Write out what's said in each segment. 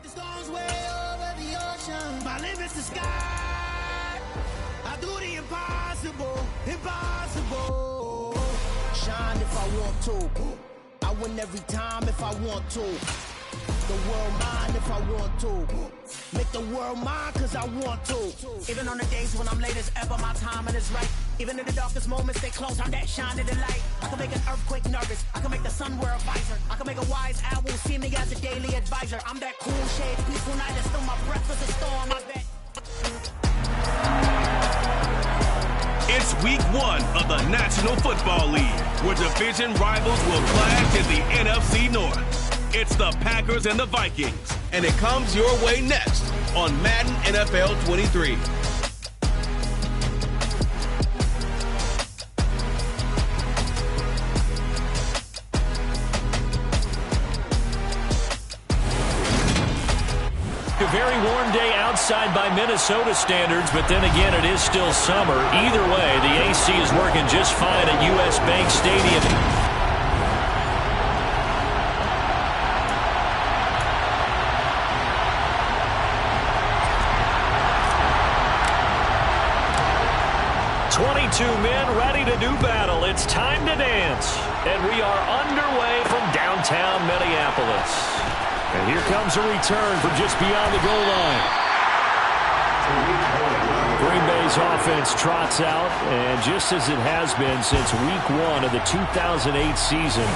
The storms way over the ocean. My limit's the sky. I do the impossible, impossible. Shine if I want to. I win every time if I want to. The world mine if I want to. Make the world mine cause I want to. Even on the days when I'm late as ever, my timing is right. Even in the darkest moments, they close on that shine of the light. I can make an earthquake nervous. I can make the sun wear a visor. I can make a wise owl see me as a daily advisor. I'm that cool shade, peaceful night, and still my breath is a storm. I bet. It's week 1 of the National Football League, where division rivals will clash in the NFC North. It's the Packers and the Vikings, and it comes your way next on Madden NFL 23. A very warm day outside by Minnesota standards, but then again, it is still summer. Either way, the AC is working just fine at US Bank Stadium. Men ready to do battle. It's time to dance. And we are underway from downtown Minneapolis. And here comes a return from just beyond the goal line. Green Bay's offense trots out, and just as it has been since week 1 of the 2008 season,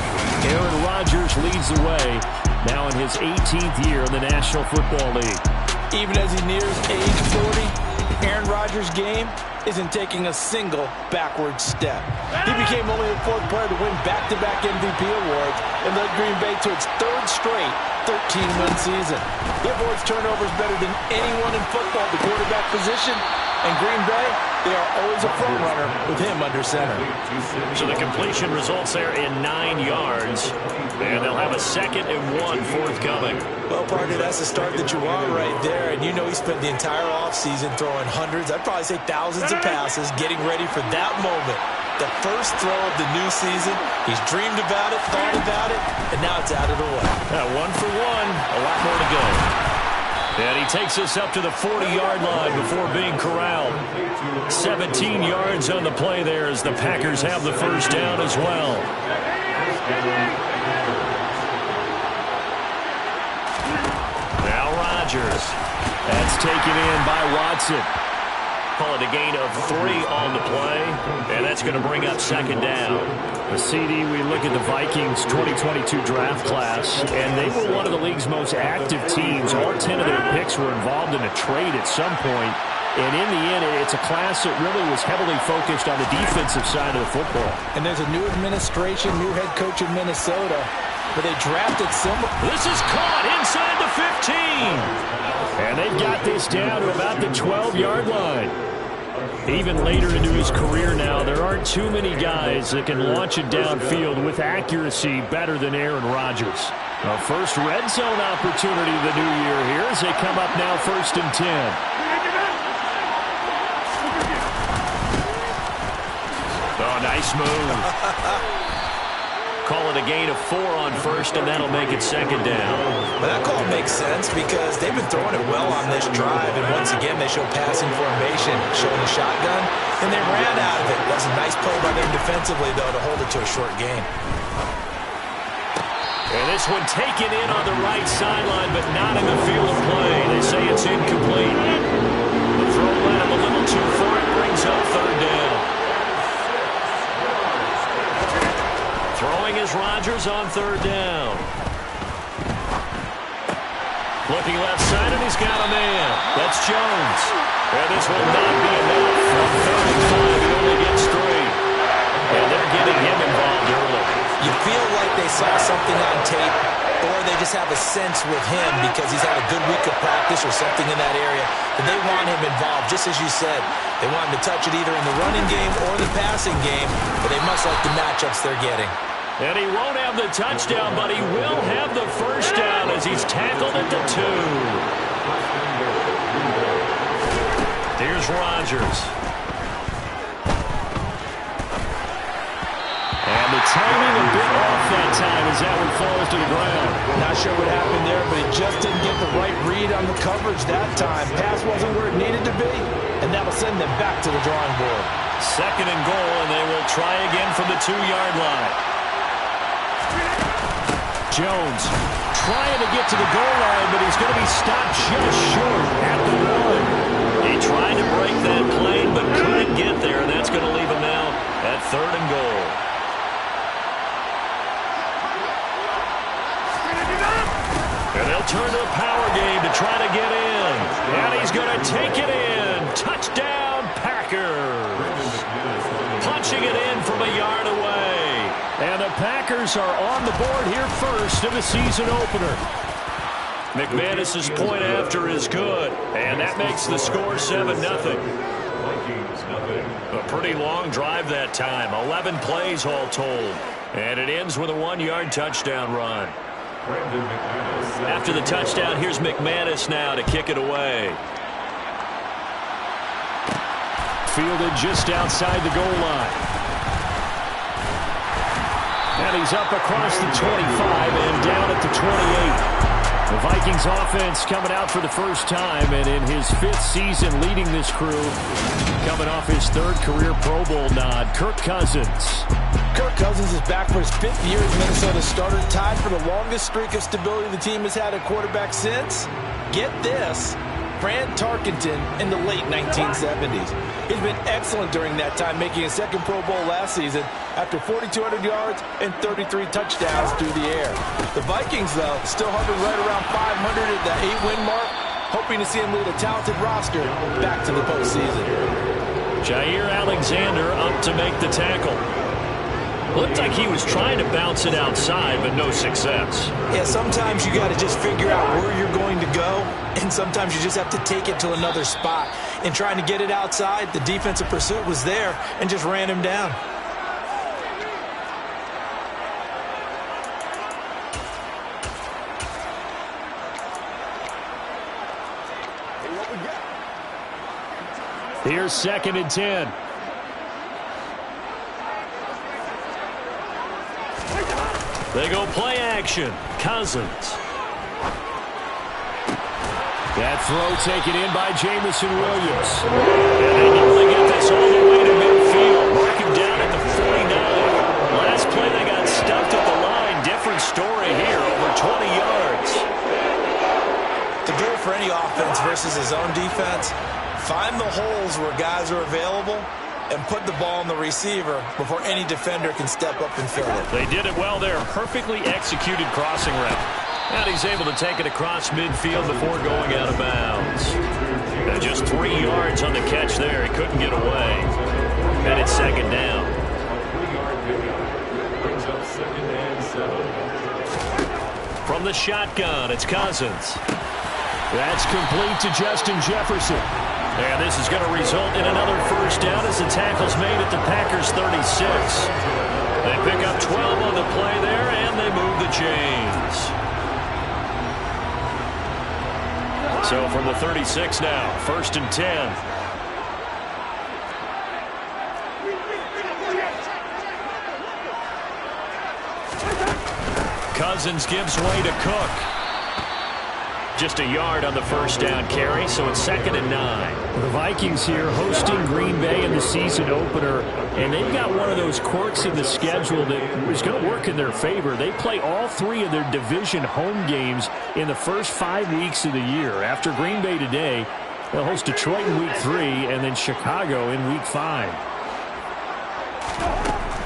Aaron Rodgers leads the way, now in his 18th year in the National Football League. Even as he nears age 40, Aaron Rodgers' game isn't taking a single backward step. He became only the 4th player to win back-to-back MVP awards and led Green Bay to its 3rd straight 13-win season. He avoids turnovers better than anyone in football at the quarterback position, and Green Bay, they are always a front runner with him under center. So the completion results there in 9 yards, and they'll have a 2nd and 1 forthcoming. Well, partner, that's the start that you want right there, and you know he spent the entire offseason throwing hundreds, I'd probably say thousands of passes, getting ready for that moment. The first throw of the new season. He's dreamed about it, thought about it, and now it's out of the way. 1 for 1, a lot more to go. And he takes us up to the 40-yard line before being corralled. 17 yards on the play there as the Packers have the first down as well. Now Rodgers. That's taken in by Watson. Call it a gain of 3 on the play, and that's going to bring up 2nd down. The CD, we look at the Vikings 2022 draft class, and they were one of the league's most active teams. All 10 of their picks were involved in a trade at some point, and in the end, it's a class that really was heavily focused on the defensive side of the football. And there's a new administration, new head coach in Minnesota, but they drafted someone. This is caught inside the 15. And they've got this down to about the 12-yard line. Even later into his career now, there aren't too many guys that can launch it downfield with accuracy better than Aaron Rodgers. A first red zone opportunity of the new year here as they come up now 1st and 10. Oh, nice move. Call it a gain of 4 on 1st, and that'll make it 2nd down. But that call makes sense because they've been throwing it well on this drive, and once again they show passing formation, showing a shotgun, and they ran out of it. That was a nice play by them defensively, though, to hold it to a short gain. And this one taken in on the right sideline, but not in the field of play. They say it's incomplete. The throw led him a little too far. It brings up 3rd down. Throwing is Rodgers on 3rd down. Looking left side, and he's got a man. That's Jones. And this will not be enough. On 3rd and 5, he only gets 3. And they're getting him involved early. You feel like they saw something on tape, or they just have a sense with him because he's had a good week of practice or something in that area, and they want him involved, just as you said. They want him to touch it either in the running game or the passing game, but they must like the matchups they're getting. And he won't have the touchdown, but he will have the first down as he's tackled at the 2. Here's Rodgers. And the timing a bit off that time as as that one falls to the ground. Not sure what happened there, but he just didn't get the right read on the coverage that time. Pass wasn't where it needed to be, and that'll send them back to the drawing board. Second and goal, and they will try again from the 2-yard line. Jones trying to get to the goal line, but he's going to be stopped just short at the 1. He tried to break that plane, but couldn't get there, and that's going to leave him now at 3rd and goal. And they'll turn to a power game to try to get in. And he's going to take it in. Touchdown, Packers. Punching it in from a yard away. And the Packers are on the board here first in the season opener. McManus's point after is good. And that makes the score 7-0. A pretty long drive that time. 11 plays all told. And it ends with a 1-yard touchdown run. After the touchdown, here's McManus now to kick it away. Fielded just outside the goal line. And he's up across the 25 and down at the 28. The Vikings offense coming out for the first time, and in his 5th season leading this crew, coming off his 3rd career Pro Bowl nod, Kirk Cousins. Kirk Cousins is back for his 5th year as Minnesota's starter, tied for the longest streak of stability the team has had at quarterback since, get this, Fran Tarkenton in the late 1970s. He's been excellent during that time, making a 2nd Pro Bowl last season after 4,200 yards and 33 touchdowns through the air. The Vikings, though, still hovering right around 500 at the 8-win mark, hoping to see him lead a talented roster back to the postseason. Jair Alexander up to make the tackle. Looked like he was trying to bounce it outside, but no success. Yeah, sometimes you got to just figure out where you're going to go, and sometimes you just have to take it to another spot. In trying to get it outside, the defensive pursuit was there and just ran him down. Here's 2nd and 10. They go play action. Cousins. That throw taken in by Jamison Williams. And they nearly get this all the way to midfield. Marking down at the 49. Last play they got stuffed at the line. Different story here. Over 20 yards. To do it for any offense versus his own defense, find the holes where guys are available and put the ball on the receiver before any defender can step up and fill it. They did it well there. Perfectly executed crossing route. And he's able to take it across midfield before going out of bounds. And just 3 yards on the catch there. He couldn't get away. And it's 2nd down. From the shotgun, it's Cousins. That's complete to Justin Jefferson. And this is going to result in another 1st down as the tackle's made at the Packers' 36. They pick up 12 on the play there, and they move the chains. So from the 36 now, 1st and 10. Cousins gives way to Cook. Just a yard on the 1st down carry, so it's 2nd and 9. The Vikings here hosting Green Bay in the season opener, and they've got one of those quirks in the schedule that is going to work in their favor. They play all 3 of their division home games in the first 5 weeks of the year. After Green Bay today, they'll host Detroit in week 3 and then Chicago in week 5.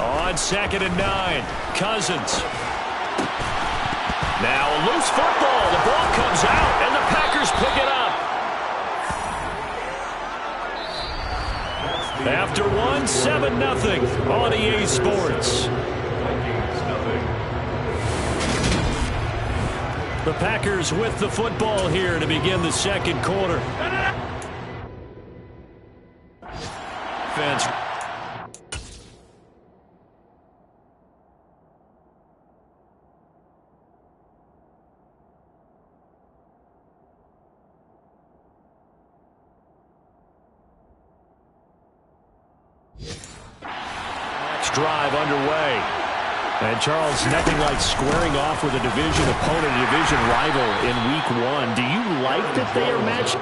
On 2nd and 9, Cousins. Now a loose football. The ball comes out, and the Packers pick it up. After 1, 7-0 on EA Sports. The Packers with the football here to begin the 2nd quarter. Fans. Drive underway. And Charles, nothing like squaring off with a division opponent, a division rival in Week 1. Do you like that they are matched?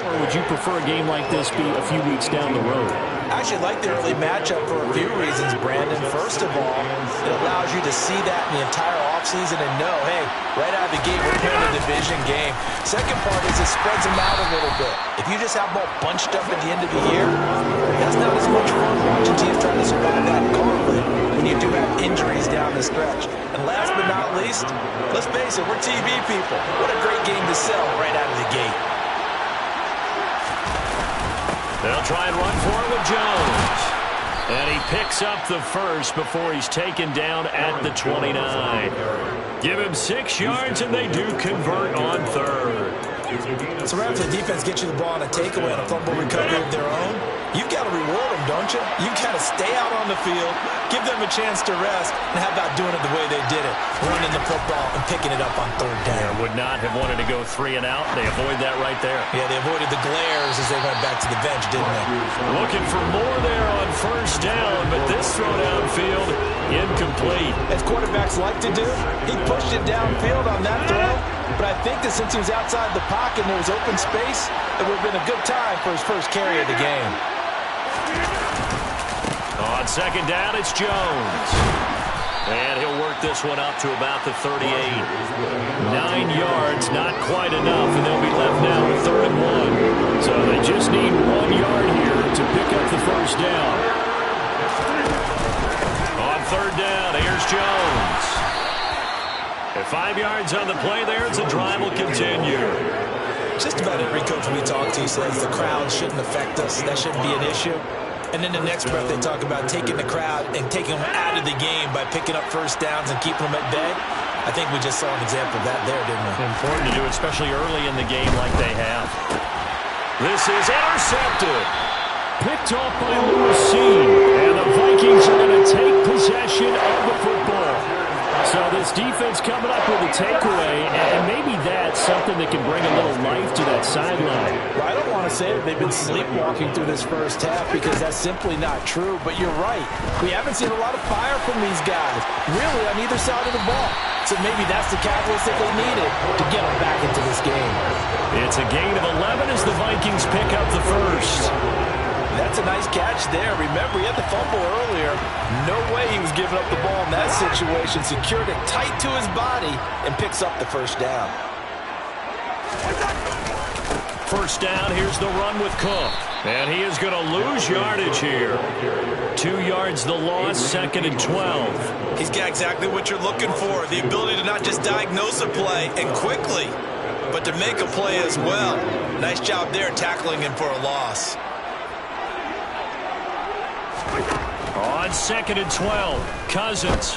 Or would you prefer a game like this be a few weeks down the road? I actually like the early matchup for a few reasons, Brandon. First of all, it allows you to see that in the entire offseason and know, hey, right out of the gate, we're playing a division game. Second part is it spreads them out a little bit. If you just have them all bunched up at the end of the year, that's not as much fun watching teams trying to survive that gauntlet when you do have injuries down the stretch. And last but not least, let's face it, we're TV people. What a great game to sell right out of the gate. They'll try and run for it with Jones. And he picks up the first before he's taken down at the 29. Give him 6 yards, and they do convert on third. So right after the defense gets you the ball on a takeaway and a fumble recovery of their own, you've got to reward them, don't you? You've got to stay out on the field, give them a chance to rest, and how about doing it the way they did it, running the football and picking it up on third down. They would not have wanted to go 3 and out. They avoid that right there. Yeah, they avoided the glares as they went back to the bench, didn't they? Looking for more there on first down, but this throw downfield, incomplete. As quarterbacks like to do, he pushed it downfield on that throw, but I think that since he was outside the pocket and there was open space, it would have been a good time for his first carry of the game. On second down, it's Jones. And he'll work this one up to about the 38. 9 yards, not quite enough, and they'll be left now with 3rd and 1. So they just need 1 yard here to pick up the first down. On 3rd down, here's Jones. At 5 yards on the play there, the drive will continue. Just about every coach we talk to says the crowd shouldn't affect us. That shouldn't be an issue. And then the next breath they talk about taking the crowd and taking them out of the game by picking up first downs and keeping them at bay. I think we just saw an example of that there, didn't we? Important to do, especially early in the game like they have. This is intercepted. Picked off by Lucine. And the Vikings are going to take possession of the football. So this defense coming up with a takeaway, and maybe that's something that can bring a little life to that sideline. Well, I don't want to say that they've been sleepwalking through this first half because that's simply not true, but you're right. We haven't seen a lot of fire from these guys, really, on either side of the ball. So maybe that's the catalyst that they needed to get them back into this game. It's a gain of 11 as the Vikings pick up the first. That's a nice catch there. Remember, he had the fumble earlier. No way he was giving up the ball in that situation. Secured it tight to his body and picks up the first down. First down, here's the run with Cook. And he is going to lose yardage here. 2 yards the loss, 2nd and 12. He's got exactly what you're looking for. The ability to not just diagnose a play and quickly, but to make a play as well. Nice job there tackling him for a loss. On 2nd and 12, Cousins.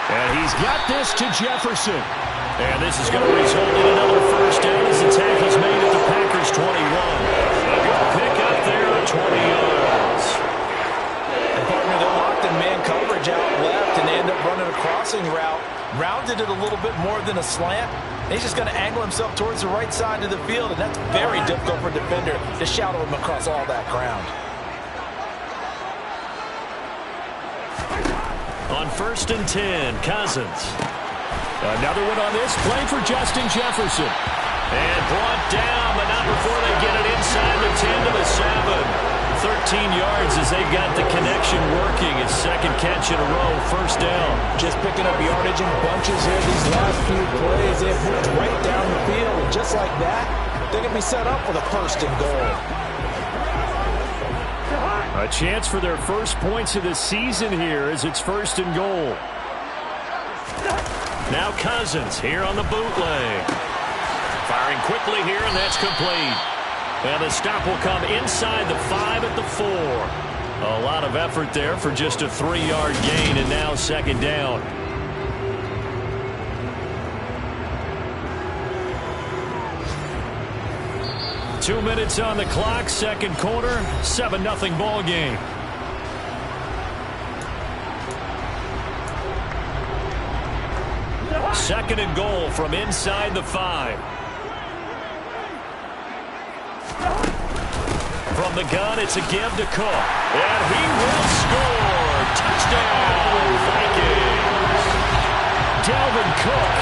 And he's got this to Jefferson. And this is going to result in another first down as the tackle's made at the Packers' 21. A good pick up there at 20 yards. And partner, they're locked in man coverage out left, and they end up running a crossing route. Rounded it a little bit more than a slant. And he's just going to angle himself towards the right side of the field, and that's very difficult for a defender to shadow him across all that ground. On 1st and 10, Cousins. Another one on this play for Justin Jefferson. And brought down, but not before they get it inside the 10 to the 7. 13 yards as they've got the connection working. His 2nd catch in a row, first down. Just picking up yardage in bunches here these last few plays. They've moved right down the field, and just like that, they're going to be set up for the 1st and goal. A chance for their first points of the season here as it's 1st and goal. Now Cousins here on the bootleg. Firing quickly here, and that's complete. And the stop will come inside the 5 at the 4. A lot of effort there for just a 3-yard gain, and now second down. Two minutes on the clock, second quarter, 7-0 ball game. Second and goal from inside the 5. From the gun, it's a give to Cook. And he will score. Touchdown, Vikings. Dalvin Cook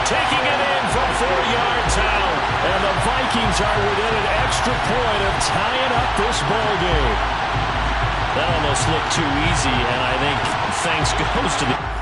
taking it in from 4 yards out. And the Vikings are within an extra point of tying up this ball game. That almost looked too easy, and I think thanks goes to the...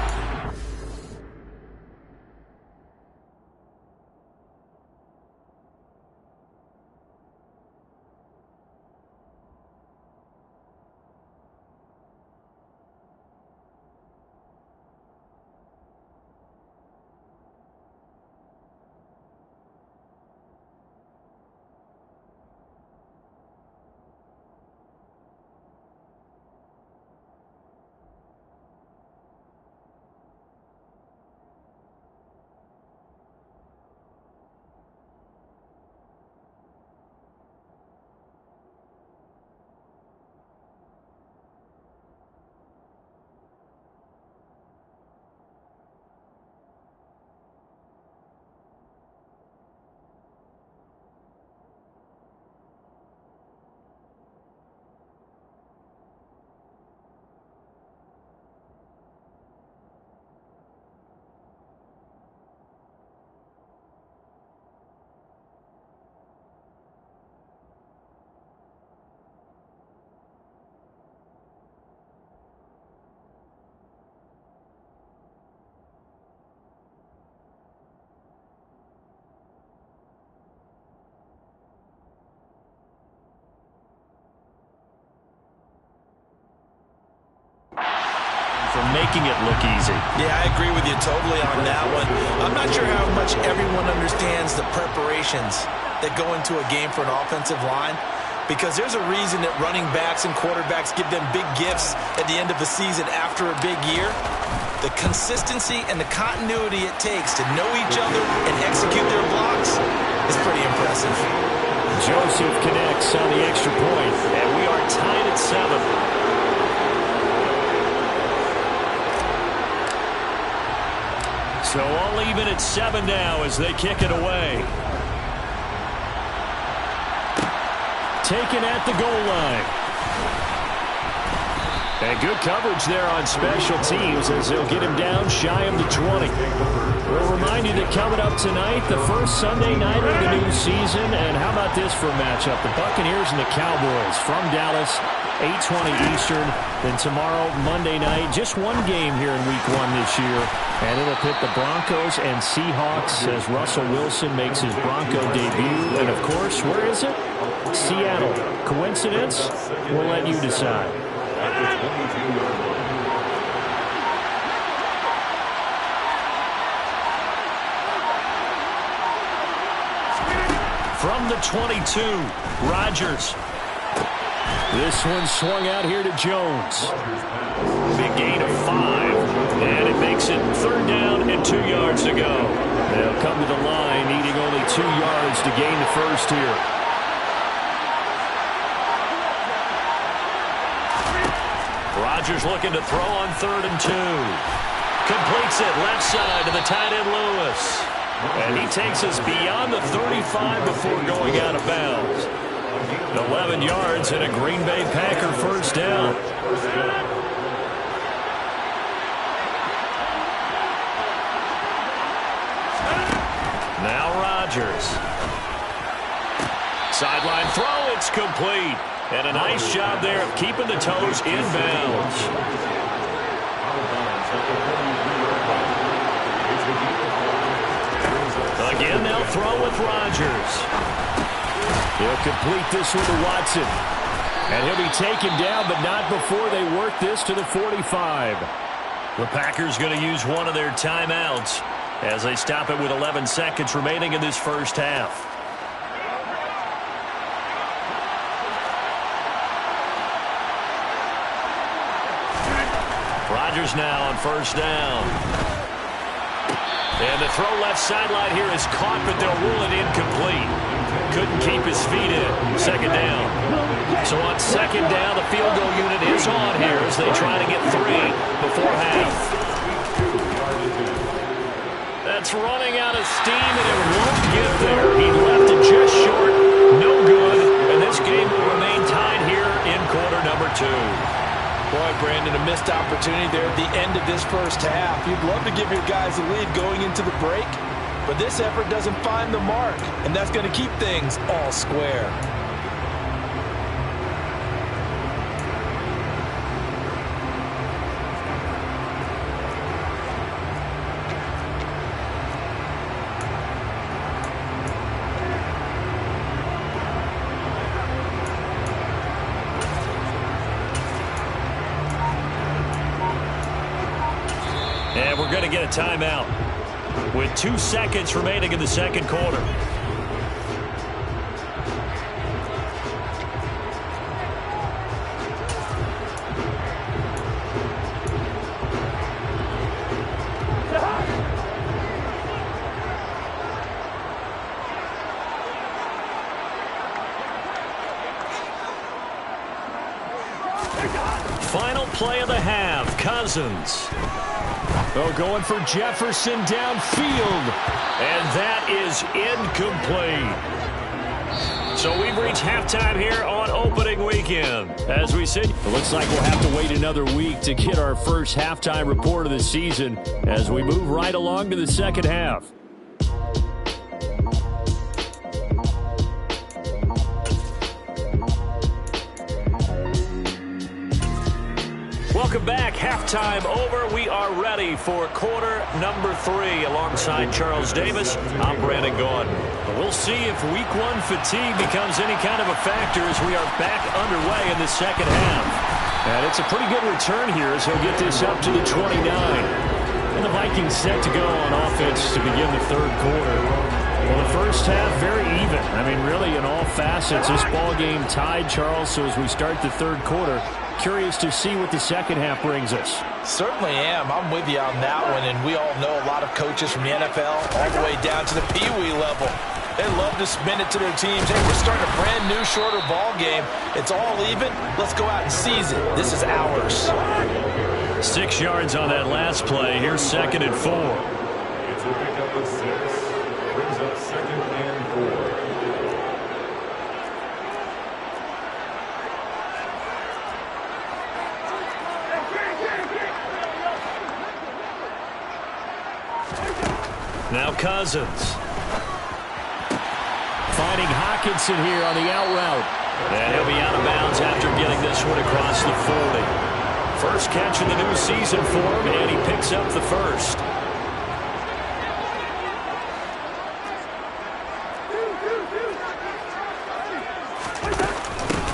for making it look easy. Yeah, I agree with you totally on that one. I'm not sure how much everyone understands the preparations that go into a game for an offensive line, because there's a reason that running backs and quarterbacks give them big gifts at the end of the season after a big year. The consistency and the continuity it takes to know each other and execute their blocks is pretty impressive. Joseph connects on the extra point, and we are tied at 7. So all even at 7 now as they kick it away. Taken at the goal line. And good coverage there on special teams as they'll get him down shy of the 20. We'll remind you that coming up tonight, the first Sunday night of the new season. And how about this for a matchup? The Buccaneers and the Cowboys from Dallas, 8:20 Eastern. Then tomorrow, Monday night, just one game here in Week 1 this year. And it'll pit the Broncos and Seahawks as Russell Wilson makes his Bronco debut. And, of course, where is it? Seattle. Coincidence? We'll let you decide. From the 22, Rodgers. This one swung out here to Jones. Big gain of 5. And it makes it 3rd down and 2 yards to go. They'll come to the line needing only 2 yards to gain the first here. Rodgers looking to throw on 3rd and 2. Completes it left side to the tight end Lewis. And he takes us beyond the 35 before going out of bounds. 11 yards and a Green Bay Packer first down. Now Rodgers. Sideline throw, it's complete. And a nice job there of keeping the toes in bounds. Again, they'll throw with Rodgers. He'll complete this one to Watson. And he'll be taken down, but not before they work this to the 45. The Packers going to use one of their timeouts as they stop it with 11 seconds remaining in this first half. Rodgers now on first down. And the throw left sideline here is caught, but they'll rule it incomplete. Couldn't keep his feet in. Second down. So on second down, the field goal unit is on here as they try to get 3 before half. That's running out of steam, and it won't get there. He left it just short. No good. And this game will remain tied here in quarter number 2. Boy, Brandon, a missed opportunity there at the end of this first half. You'd love to give your guys the lead going into the break, but this effort doesn't find the mark, and that's going to keep things all square. And we're going to get a timeout with 2 seconds remaining in the second quarter. Final play of the half, Cousins. Oh, going for Jefferson downfield. And that is incomplete. So we've reached halftime here on opening weekend. As we said, it looks like we'll have to wait another week to get our first halftime report of the season as we move right along to the second half. Welcome back. Halftime over. We are ready for quarter number 3 alongside Charles Davis. I'm Brandon Gaudin. We'll see if week 1 fatigue becomes any kind of a factor as we are back underway in the second half. And it's a pretty good return here as he'll get this up to the 29. And the Vikings set to go on offense to begin the third quarter. Well, the first half, very even. I mean, really, in all facets, this ball game tied, Charles. So as we start the third quarter, curious to see what the second half brings us. Certainly am. I'm with you on that one, and we all know a lot of coaches from the NFL all the way down to the Pee-wee level. They love to spin it to their teams. Hey, we're starting a brand new, shorter ball game. It's all even. Let's go out and seize it. This is ours. 6 yards on that last play. Here's second and 4. It's a pickup of 6. Brings up second and 4. Now Cousins. Finding Hockenson here on the out route. And he'll be out of bounds after getting this one across the 40. First catch of the new season for him, and he picks up the first.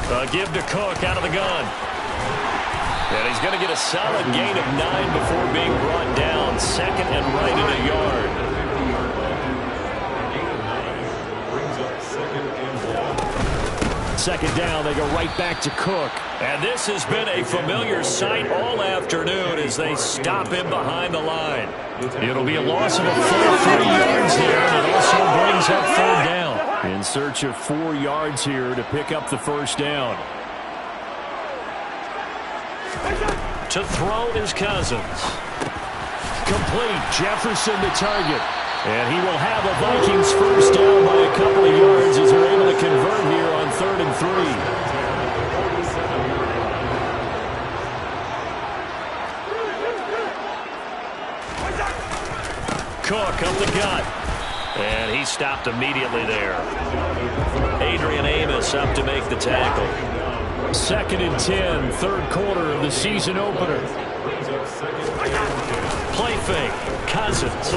A give to Cook out of the gun. And he's going to get a solid gain of 9 before being brought down. Second and right in a yard. Second down, they go right back to Cook. And this has been a familiar sight all afternoon as they stop him behind the line. It'll be a loss of a full 3 yards there, and it also brings up third down. In search of 4 yards here to pick up the first down. To throw is Cousins. Complete. Jefferson to target. And he will have a Vikings first down by a couple of yards as they're able to convert here on 3rd and 3. Cook up the gut. And he stopped immediately there. Adrian Amos up to make the tackle. 2nd and 10, third quarter of the season opener. Play fake. Cousins.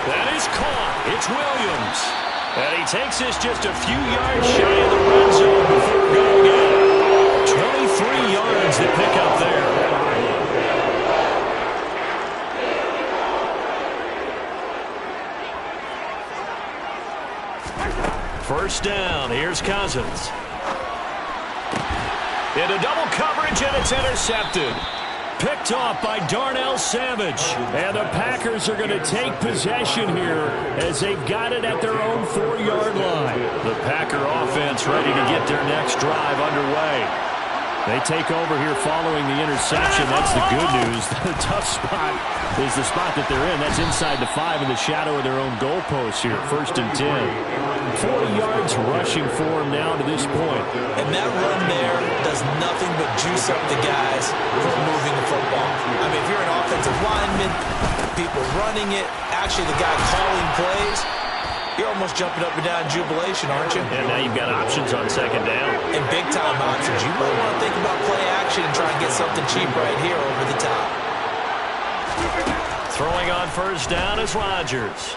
That is caught. It's Williams. And he takes this just a few yards shy of the red zone before going in. 23 yards to pick up there. First down. Here's Cousins. Into double coverage, and it's intercepted. Picked off by Darnell Savage. And the Packers are going to take possession here as they've got it at their own 4-yard line. The Packer offense ready to get their next drive underway. They take over here following the interception. That's the good news. The tough spot is the spot that they're in. That's inside the 5 in the shadow of their own goalpost here. 1st and 10. 40 yards rushing for them now to this point. And that run there does nothing but juice up the guys from moving the football. I mean, if you're an offensive lineman, people running it, actually the guy calling plays, you're almost jumping up and down in jubilation, aren't you? And now you've got options on 2nd down. And big-time options. You might want to think about play action and try and get something cheap right here over the top. Throwing on 1st down is Rodgers.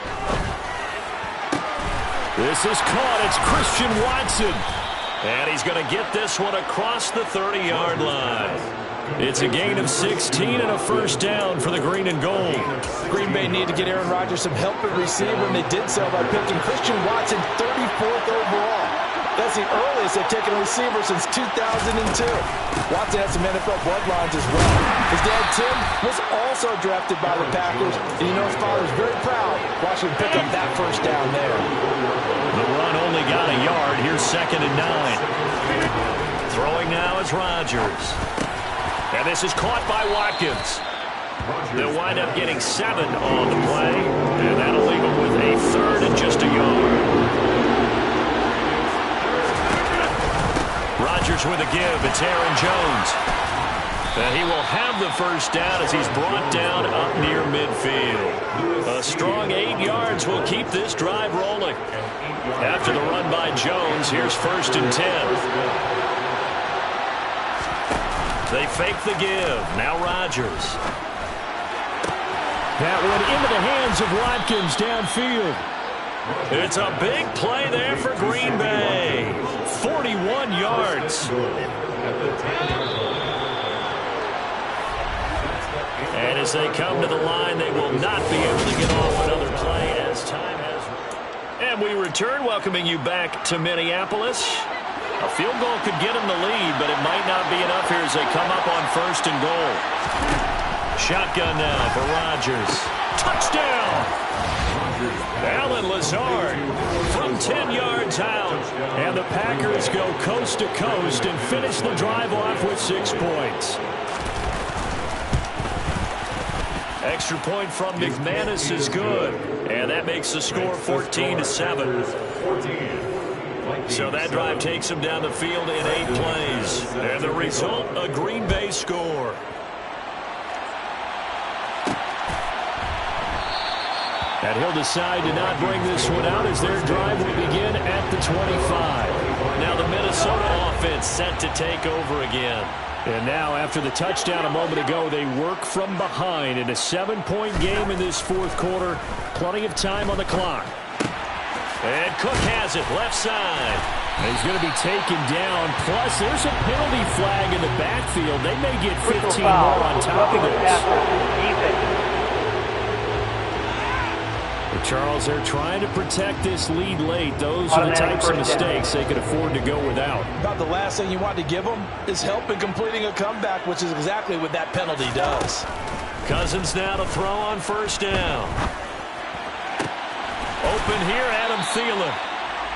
This is caught. It's Christian Watson. And he's going to get this one across the 30-yard line. It's a gain of 16 and a 1st down for the green and gold. Green Bay need to get Aaron Rodgers some help at receiver, and they did so by picking Christian Watson 34th overall. That's the earliest they've taken a receiver since 2002. Watson has some NFL bloodlines as well. His dad, Tim, was also drafted by the Packers, and you know his father's very proud watching him pick up that 1st down there. The run only got a yard. Here's 2nd and 9. Throwing now is Rodgers. And this is caught by Watkins. They'll wind up getting 7 on the play, and that'll leave them with a 3rd and just a yard. Rodgers with a give. It's Aaron Jones. And he will have the 1st down as he's brought down up near midfield. A strong 8 yards will keep this drive rolling. After the run by Jones, here's 1st and 10. They fake the give. Now Rodgers. That one into the hands of Watkins downfield. It's a big play there for Green Bay. 41 yards. And as they come to the line, they will not be able to get off another play as time has. And we return, welcoming you back to Minneapolis. A field goal could get them the lead, but it might not be enough here as they come up on 1st and goal. Shotgun now for Rodgers. Touchdown! Allen Lazard from 10 yards out. And the Packers go coast to coast and finish the drive off with 6 points. Extra point from McManus is good. And that makes the score 14-7. So that drive takes them down the field in 8 plays. And the result, a Green Bay score. And he'll decide to not bring this one out as their drive will begin at the 25. Now the Minnesota offense set to take over again. And now after the touchdown a moment ago, they work from behind in a 7-point game in this 4th quarter. Plenty of time on the clock. And Cook has it, left side. And he's going to be taken down. Plus, there's a penalty flag in the backfield. They may get 15 more on top of this. But Charles, they're trying to protect this lead late. Those are the types of mistakes they could afford to go without. About the last thing you want to give them is help in completing a comeback, which is exactly what that penalty does. Cousins now to throw on 1st down. Open here, Adam Thielen.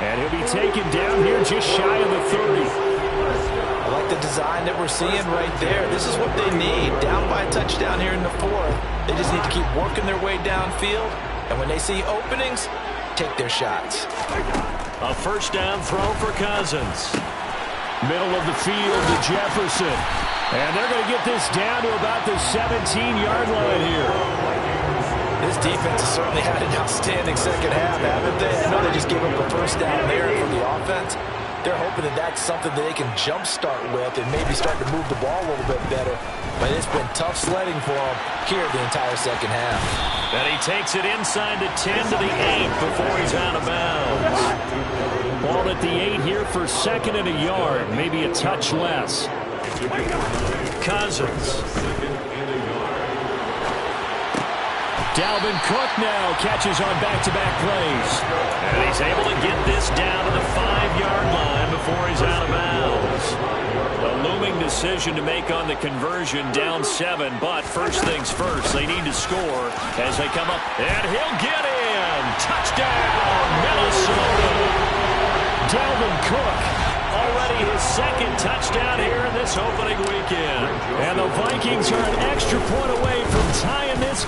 And he'll be taken down here just shy of the 30. I like the design that we're seeing right there. This is what they need. Down by a touchdown here in the 4th. They just need to keep working their way downfield. And when they see openings, take their shots. A 1st down throw for Cousins. Middle of the field to Jefferson. And they're going to get this down to about the 17-yard line here. This defense has certainly had an outstanding 2nd half, haven't they? I know they just gave up a 1st down there for the offense. They're hoping that that's something that they can jumpstart with and maybe start to move the ball a little bit better. But it's been tough sledding for them here the entire 2nd half. And he takes it inside the 10 to the 8 before he's out of bounds. Ball at the 8 here for 2nd and a yard, maybe a touch less. Cousins. Dalvin Cook now catches on back-to-back plays. And he's able to get this down to the 5-yard line before he's out of bounds. A looming decision to make on the conversion, down 7. But first things first, they need to score as they come up. And he'll get in. Touchdown, Minnesota. Dalvin Cook, already his second touchdown here in this opening weekend. And the Vikings are an extra point away from tying this.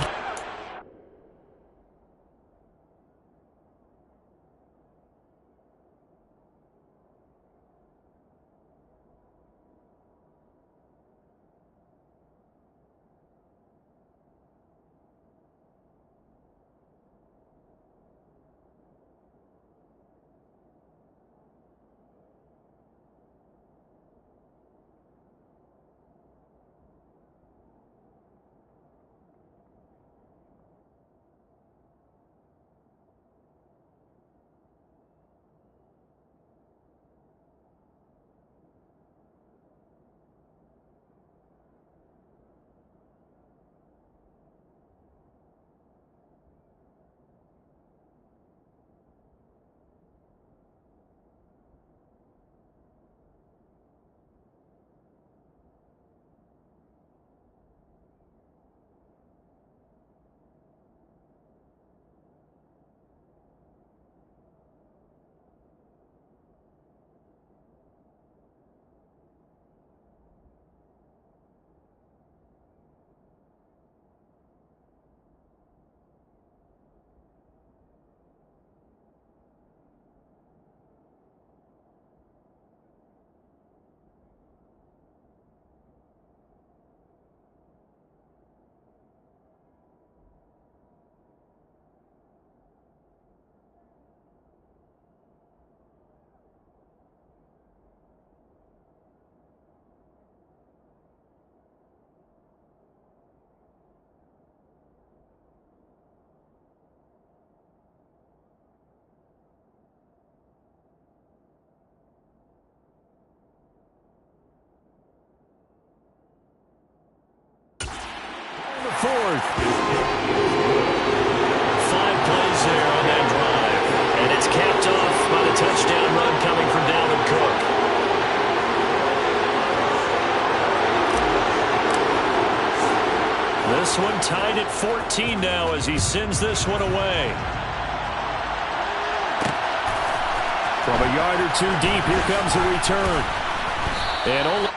Fourth. 5 plays there on that drive. And it's capped off by the touchdown run coming from Dalvin Cook. This one tied at 14 now as he sends this one away. From a yard or two deep, here comes a return. And only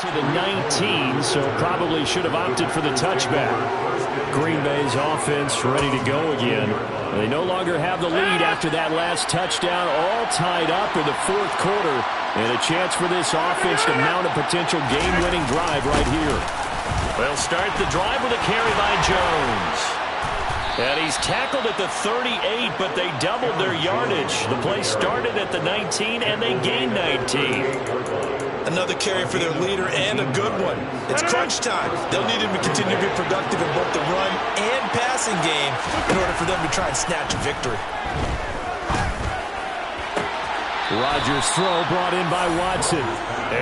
to the 19, so probably should have opted for the touchback. Green Bay's offense ready to go again. They no longer have the lead after that last touchdown, all tied up in the fourth quarter, and a chance for this offense to mount a potential game-winning drive right here. They'll start the drive with a carry by Jones. And he's tackled at the 38, but they doubled their yardage. The play started at the 19, and they gained 19. Another carry for their leader, and a good one. It's crunch time. They'll need him to continue to be productive in both the run and passing game in order for them to try and snatch a victory. Rodgers' throw brought in by Watson.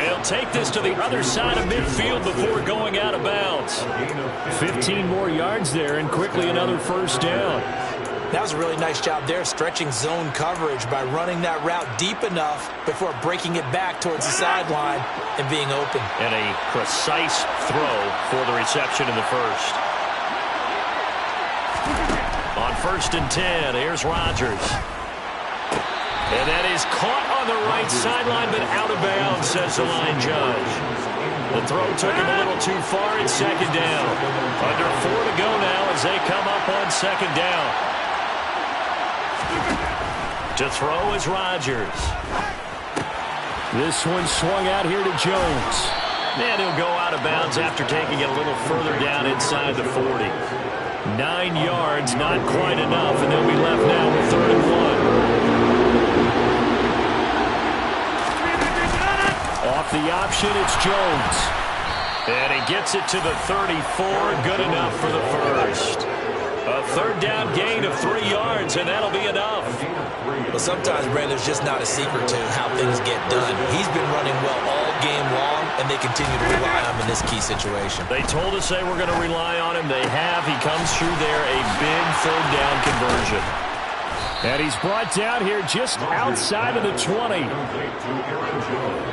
He'll take this to the other side of midfield before going out of bounds. 15 more yards there, and quickly another first down. That was a really nice job there, stretching zone coverage by running that route deep enough before breaking it back towards the sideline and being open. And a precise throw for the reception in the first. On 1st and 10, here's Rodgers. And that is caught on the right sideline, but out of bounds, says the line judge. The throw took him a little too far in 2nd down. Under 4 to go now as they come up on 2nd down. To throw is Rodgers. This one swung out here to Jones. And he'll go out of bounds after taking it a little further down inside the 40. 9 yards, not quite enough, and they'll be left now with 3rd and 1. Off the option, it's Jones. And he gets it to the 34, good enough for the first. A 3rd down gain of 3 yards, and that'll be enough. Well, sometimes, Brandon, there's just not a secret to how things get done. He's been running well all game long, and they continue to rely on him in this key situation. They told us they were going to rely on him. They have. He comes through there, a big 3rd down conversion. And he's brought down here just outside of the 20.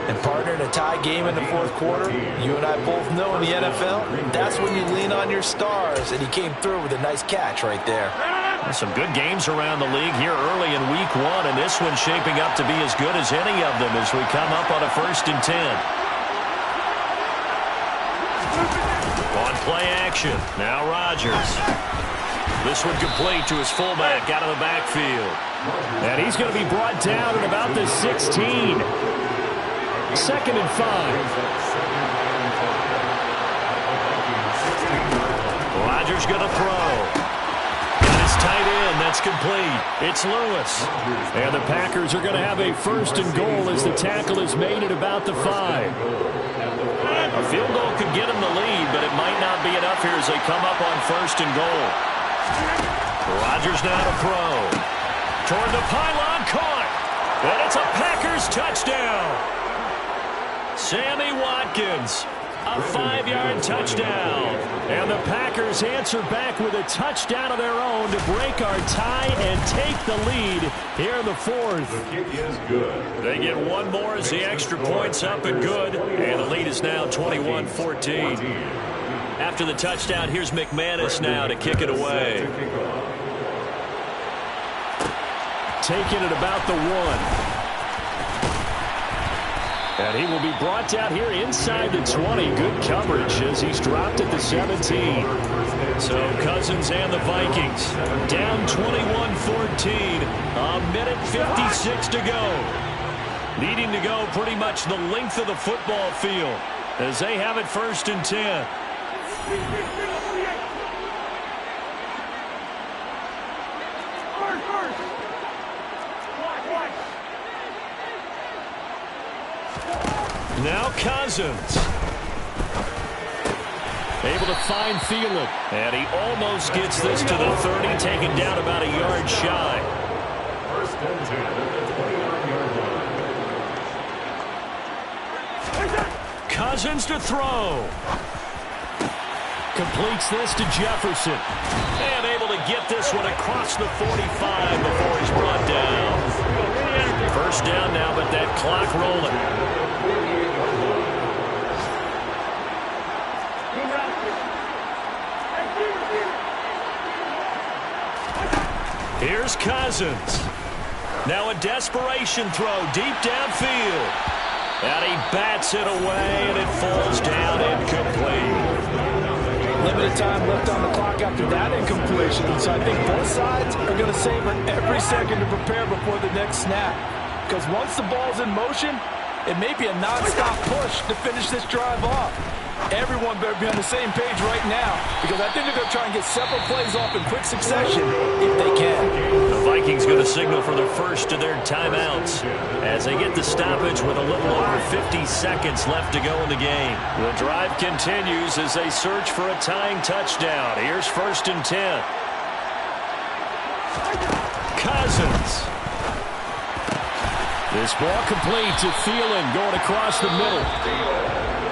And partner, in a tie game in the 4th quarter, you and I both know in the NFL, that's when you lean on your stars, and he came through with a nice catch right there. Some good games around the league here early in week 1, and this one's shaping up to be as good as any of them as we come up on a 1st and 10. On play action, now Rodgers. This one complete to his fullback out of the backfield. And he's going to be brought down at about the 16. 2nd and 5. Rodgers going to throw. And it's tight end. That's complete. It's Lewis. And the Packers are going to have a 1st and goal as the tackle is made at about the 5. A field goal could get them the lead, but it might not be enough here as they come up on 1st and goal. Rodgers now to throw. Toward the pylon, caught. And it's a Packers touchdown. Sammy Watkins, a 5-yard touchdown. And the Packers answer back with a touchdown of their own to break our tie and take the lead here in the 4th. The kick is good. They get one more as the extra point's up and good. And the lead is now 21-14. After the touchdown, here's McManus now to kick it away. Taking it about the 1. And he will be brought down here inside the 20. Good coverage as he's dropped at the 17. So Cousins and the Vikings down 21-14. A minute 56 to go. Needing to go pretty much the length of the football field as they have it 1st and 10. Now Cousins. Able to find Thielen. And he almost gets this to the 30, taken down about a yard shy. 1st and 10 at the 20-yard line. Cousins to throw. Completes this to Jefferson. And able to get this one across the 45 before he's brought down. 1st down now, but that clock rolling. Here's Cousins. Now a desperation throw deep downfield. And he bats it away, and it falls down incomplete. Limited time left on the clock after that incompletion. So I think both sides are going to savor every second to prepare before the next snap. Because once the ball's in motion, it may be a non-stop push to finish this drive off. Everyone better be on the same page right now, because I think they're going to try and get several plays off in quick succession if they can. The Vikings going to signal for the first of their timeouts as they get the stoppage with a little over 50 seconds left to go in the game. The drive continues as they search for a tying touchdown. Here's 1st and 10. Cousins. This ball complete to Thielen going across the middle.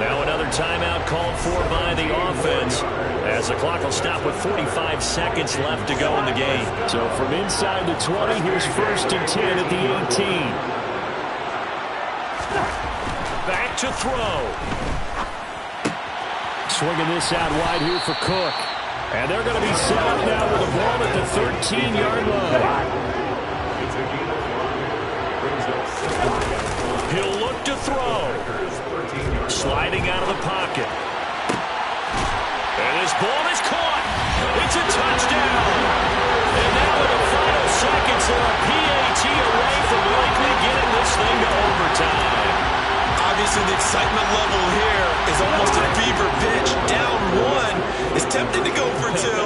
Now another timeout called for by the offense as the clock will stop with 45 seconds left to go in the game. So from inside the 20, here's 1st and 10 at the 18. Back to throw. Swinging this out wide here for Cook. And they're going to be set up now with the ball at the 13-yard line. He'll look to throw. Sliding out of the pocket. And his ball is caught. It's a touchdown. And now in the final seconds, they're a PAT away from likely getting this thing to overtime. Obviously, the excitement level here is almost a fever pitch. Down one is tempted to go for two.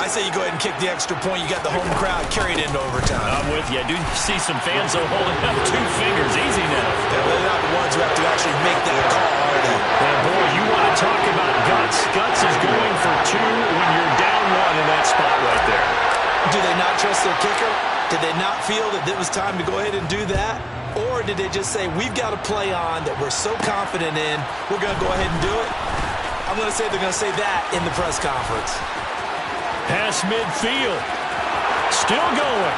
I say you go ahead and kick the extra point. You got the home crowd carried into overtime. I'm with you. I do see some fans, though, holding up 2 fingers. Easy now. Yeah, they're not the ones who have to actually make that call, are they? And, boy, you want to talk about guts. Guts is going for 2 when you're down 1 in that spot right there. Do they not trust their kicker? Did they not feel that it was time to go ahead and do that? Or did they just say, we've got a play on that we're so confident in, we're going to go ahead and do it? I'm going to say they're going to say that in the press conference. Pass midfield. Still going.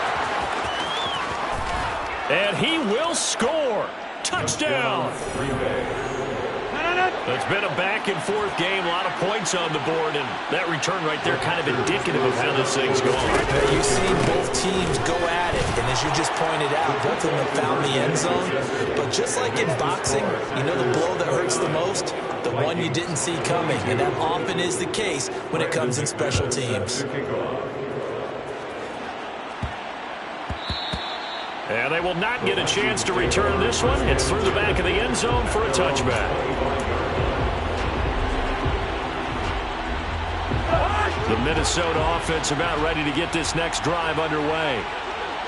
And he will score. Touchdown. It's been a back-and-forth game, a lot of points on the board, and that return right there kind of indicative of how this thing's going. You've seen both teams go at it, and as you just pointed out, both of them have found the end zone. But just like in boxing, you know the blow that hurts the most? The one you didn't see coming, and that often is the case when it comes in special teams. And they will not get a chance to return this one. It's through the back of the end zone for a touchback. The Minnesota offense about ready to get this next drive underway.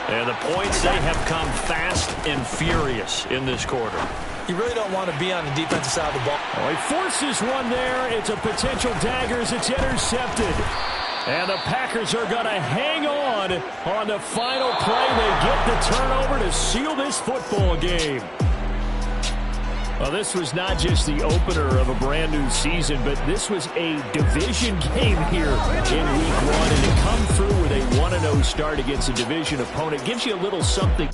And the points, they have come fast and furious in this quarter. You really don't want to be on the defensive side of the ball. Oh, he forces one there. It's a potential dagger as it's intercepted. And the Packers are going to hang on the final play. They get the turnover to seal this football game. Well, this was not just the opener of a brand new season, but this was a division game here in Week 1. And to come through with a 1-0 start against a division opponent gives you a little something.